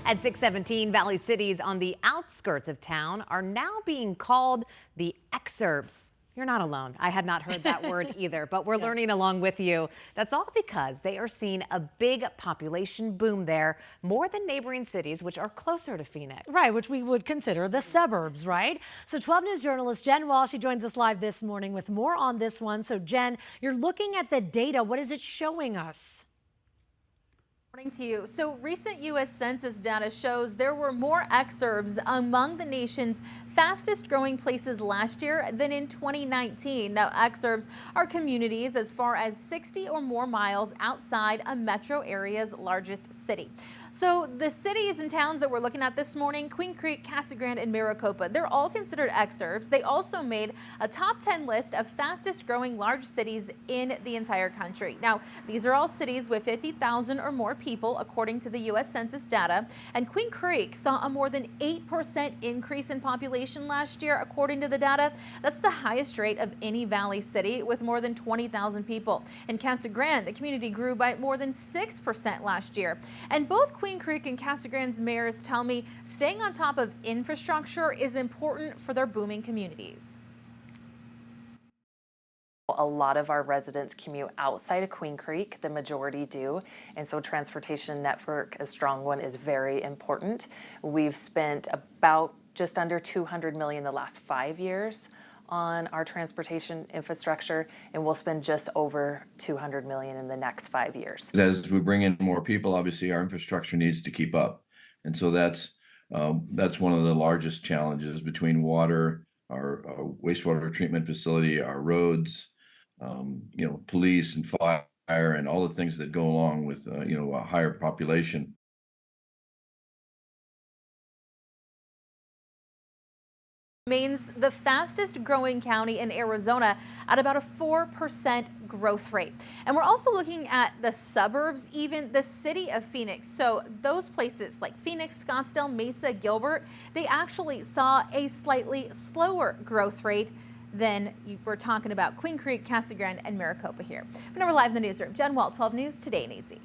At 6:17, Valley cities on the outskirts of town are now being called the exurbs. You're not alone. I had not heard that word either, but we're learning along with you. That's all because they are seeing a big population boom there, more than neighboring cities, which are closer to Phoenix. Right, which we would consider the suburbs, right? So 12 News journalist Jen Walsh, she joins us live this morning with more on this one. So Jen, you're looking at the data. What is it showing us? Morning to you. So recent U.S. Census data shows there were more exurbs among the nation's fastest growing places last year than in 2019. Now, exurbs are communities as far as 60 or more miles outside a metro area's largest city. So the cities and towns that we're looking at this morning, Queen Creek, Casa Grande, and Maricopa, they're all considered exurbs. They also made a top 10 list of fastest growing large cities in the entire country. Now, these are all cities with 50,000 or more people, according to the U.S. Census data. And Queen Creek saw a more than 8% increase in population last year, according to the data. That's the highest rate of any valley city, with more than 20,000 people. In Casa Grande, the community grew by more than 6% last year. And both Queen Creek and Casa Grande's mayors tell me staying on top of infrastructure is important for their booming communities. A lot of our residents commute outside of Queen Creek, the majority do, and so transportation network, a strong one, is very important. We've spent about just under $200 million the last 5 years on our transportation infrastructure, and we'll spend just over $200 million in the next 5 years. As we bring in more people, obviously our infrastructure needs to keep up, and so that's one of the largest challenges between water, our wastewater treatment facility, our roads, police and fire, and all the things that go along with a higher population. Remains the fastest growing county in Arizona at about a 4% growth rate. And we're also looking at the suburbs, even the city of Phoenix. So those places like Phoenix, Scottsdale, Mesa, Gilbert, they actually saw a slightly slower growth rate than we're talking about Queen Creek, Casa Grande, and Maricopa here. We're live in the newsroom. Jen Walt, 12 News, Today and Easy.